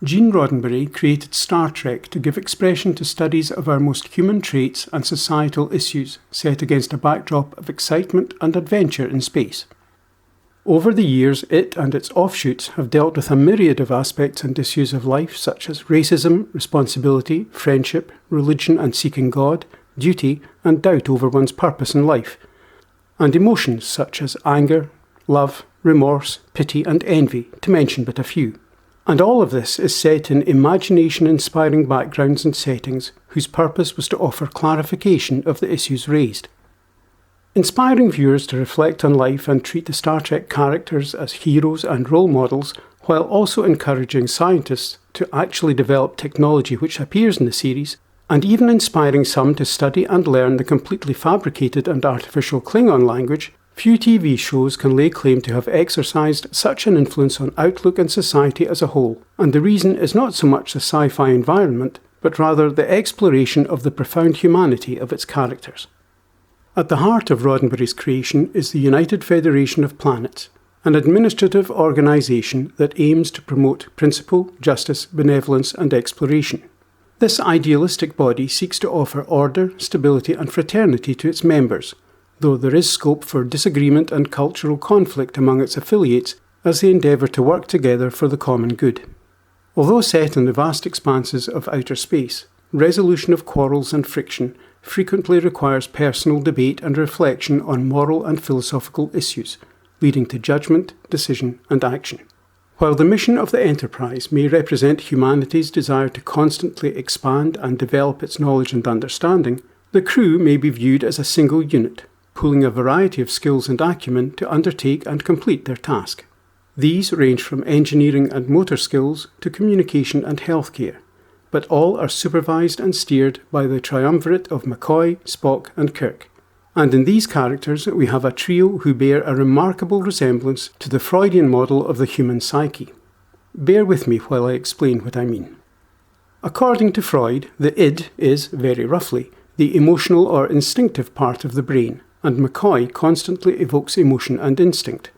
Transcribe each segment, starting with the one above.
Gene Roddenberry created Star Trek to give expression to studies of our most human traits and societal issues set against a backdrop of excitement and adventure in space. Over the years, it and its offshoots have dealt with a myriad of aspects and issues of life such as racism, responsibility, friendship, religion and seeking God, duty and doubt over one's purpose in life, and emotions such as anger, love, remorse, pity and envy, to mention but a few. And all of this is set in imagination-inspiring backgrounds and settings whose purpose was to offer clarification of the issues raised. Inspiring viewers to reflect on life and treat the Star Trek characters as heroes and role models, while also encouraging scientists to actually develop technology which appears in the series, and even inspiring some to study and learn the completely fabricated and artificial Klingon language, few TV shows can lay claim to have exercised such an influence on outlook and society as a whole, and the reason is not so much the sci-fi environment, but rather the exploration of the profound humanity of its characters. At the heart of Roddenberry's creation is the United Federation of Planets, an administrative organisation that aims to promote principle, justice, benevolence and exploration. This idealistic body seeks to offer order, stability and fraternity to its members, though there is scope for disagreement and cultural conflict among its affiliates as they endeavour to work together for the common good. Although set in the vast expanses of outer space, resolution of quarrels and friction frequently requires personal debate and reflection on moral and philosophical issues, leading to judgment, decision and action. While the mission of the Enterprise may represent humanity's desire to constantly expand and develop its knowledge and understanding, the crew may be viewed as a single unit, pooling a variety of skills and acumen to undertake and complete their task. These range from engineering and motor skills to communication and healthcare, but all are supervised and steered by the triumvirate of McCoy, Spock and Kirk. And in these characters we have a trio who bear a remarkable resemblance to the Freudian model of the human psyche. Bear with me while I explain what I mean. According to Freud, the id is, very roughly, the emotional or instinctive part of the brain, and McCoy constantly evokes emotion and instinct,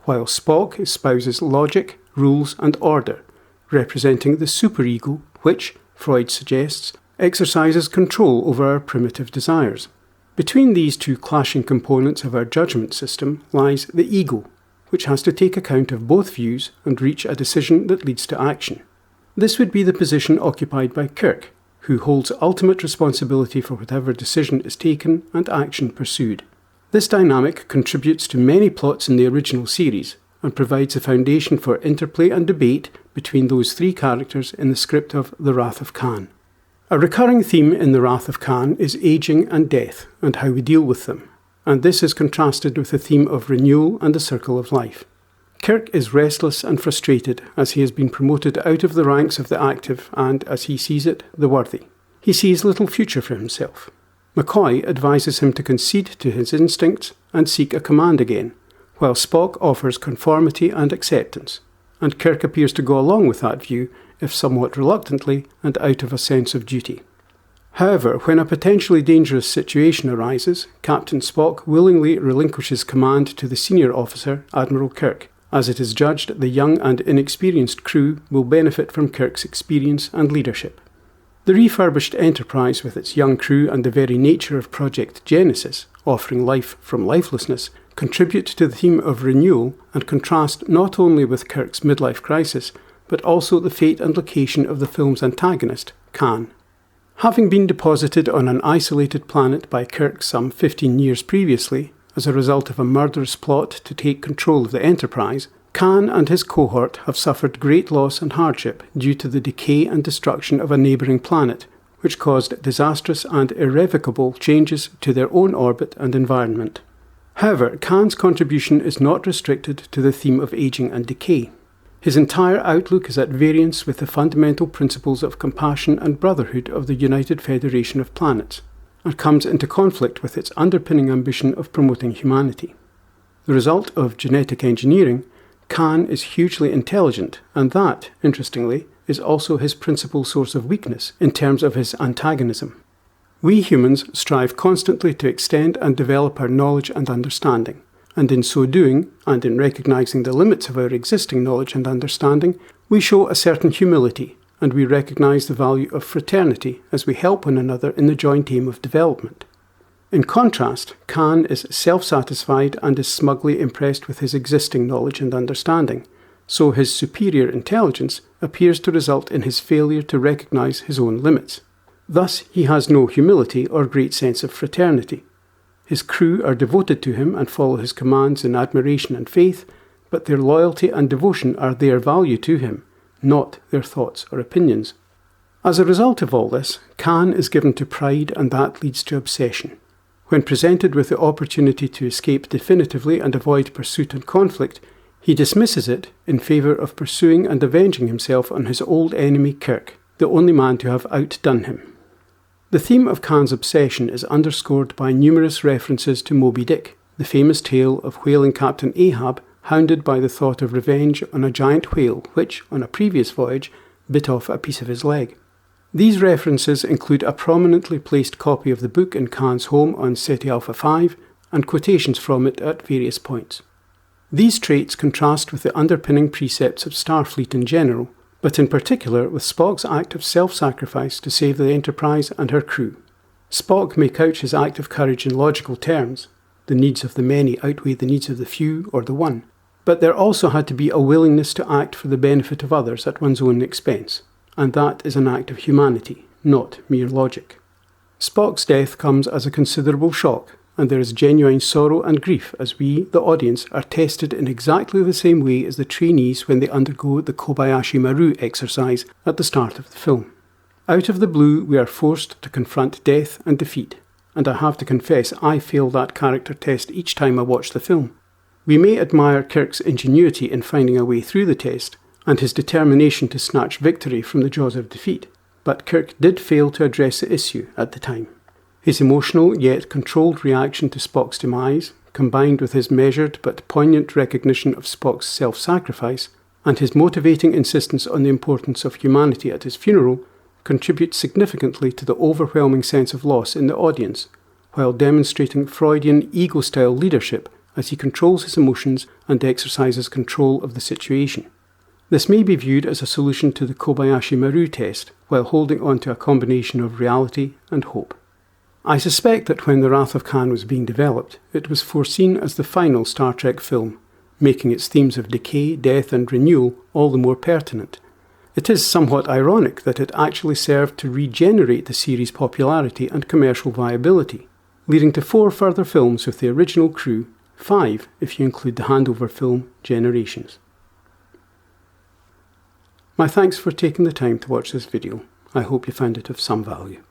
while Spock espouses logic, rules and order, representing the superego which, Freud suggests, exercises control over our primitive desires. Between these two clashing components of our judgment system lies the ego, which has to take account of both views and reach a decision that leads to action. This would be the position occupied by Kirk, who holds ultimate responsibility for whatever decision is taken and action pursued. This dynamic contributes to many plots in the original series and provides a foundation for interplay and debate between those three characters in the script of The Wrath of Khan. A recurring theme in The Wrath of Khan is aging and death and how we deal with them, and this is contrasted with the theme of renewal and the circle of life. Kirk is restless and frustrated as he has been promoted out of the ranks of the active and, as he sees it, the worthy. He sees little future for himself. McCoy advises him to concede to his instincts and seek a command again, while Spock offers conformity and acceptance, and Kirk appears to go along with that view, if somewhat reluctantly and out of a sense of duty. However, when a potentially dangerous situation arises, Captain Spock willingly relinquishes command to the senior officer, Admiral Kirk, as it is judged the young and inexperienced crew will benefit from Kirk's experience and leadership. The refurbished Enterprise, with its young crew and the very nature of Project Genesis, offering life from lifelessness, contribute to the theme of renewal and contrast not only with Kirk's midlife crisis, but also the fate and location of the film's antagonist, Khan. Having been deposited on an isolated planet by Kirk some 15 years previously, as a result of a murderous plot to take control of the Enterprise, Khan and his cohort have suffered great loss and hardship due to the decay and destruction of a neighbouring planet, which caused disastrous and irrevocable changes to their own orbit and environment. However, Khan's contribution is not restricted to the theme of ageing and decay. His entire outlook is at variance with the fundamental principles of compassion and brotherhood of the United Federation of Planets, and comes into conflict with its underpinning ambition of promoting humanity. The result of genetic engineering, Khan is hugely intelligent, and that, interestingly, is also his principal source of weakness in terms of his antagonism. We humans strive constantly to extend and develop our knowledge and understanding, and in so doing, and in recognising the limits of our existing knowledge and understanding, We show a certain humility, and we recognise the value of fraternity as we help one another in the joint aim of development. In contrast, Khan is self-satisfied and is smugly impressed with his existing knowledge and understanding, so his superior intelligence appears to result in his failure to recognise his own limits. Thus, he has no humility or great sense of fraternity. His crew are devoted to him and follow his commands in admiration and faith, but their loyalty and devotion are their value to him, not their thoughts or opinions. As a result of all this, Khan is given to pride, and that leads to obsession. When presented with the opportunity to escape definitively and avoid pursuit and conflict, he dismisses it in favour of pursuing and avenging himself on his old enemy Kirk, the only man to have outdone him. The theme of Khan's obsession is underscored by numerous references to Moby Dick, the famous tale of whaling captain Ahab hounded by the thought of revenge on a giant whale which, on a previous voyage, bit off a piece of his leg. These references include a prominently placed copy of the book in Khan's home on Ceti Alpha 5 and quotations from it at various points. These traits contrast with the underpinning precepts of Starfleet in general, but in particular with Spock's act of self-sacrifice to save the Enterprise and her crew. Spock may couch his act of courage in logical terms. The needs of the many outweigh the needs of the few or the one. But there also had to be a willingness to act for the benefit of others at one's own expense, and that is an act of humanity, not mere logic. Spock's death comes as a considerable shock, and there is genuine sorrow and grief as we, the audience, are tested in exactly the same way as the trainees when they undergo the Kobayashi Maru exercise at the start of the film. Out of the blue, we are forced to confront death and defeat, and I have to confess I fail that character test each time I watch the film. We may admire Kirk's ingenuity in finding a way through the test, and his determination to snatch victory from the jaws of defeat, but Kirk did fail to address the issue at the time. His emotional yet controlled reaction to Spock's demise, combined with his measured but poignant recognition of Spock's self-sacrifice, and his motivating insistence on the importance of humanity at his funeral, contribute significantly to the overwhelming sense of loss in the audience, while demonstrating Freudian ego-style leadership as he controls his emotions and exercises control of the situation. This may be viewed as a solution to the Kobayashi Maru test, while holding on to a combination of reality and hope. I suspect that when The Wrath of Khan was being developed, it was foreseen as the final Star Trek film, making its themes of decay, death and renewal all the more pertinent. It is somewhat ironic that it actually served to regenerate the series' popularity and commercial viability, leading to 4 further films with the original crew, 5 if you include the handover film Generations. My thanks for taking the time to watch this video. I hope you found it of some value.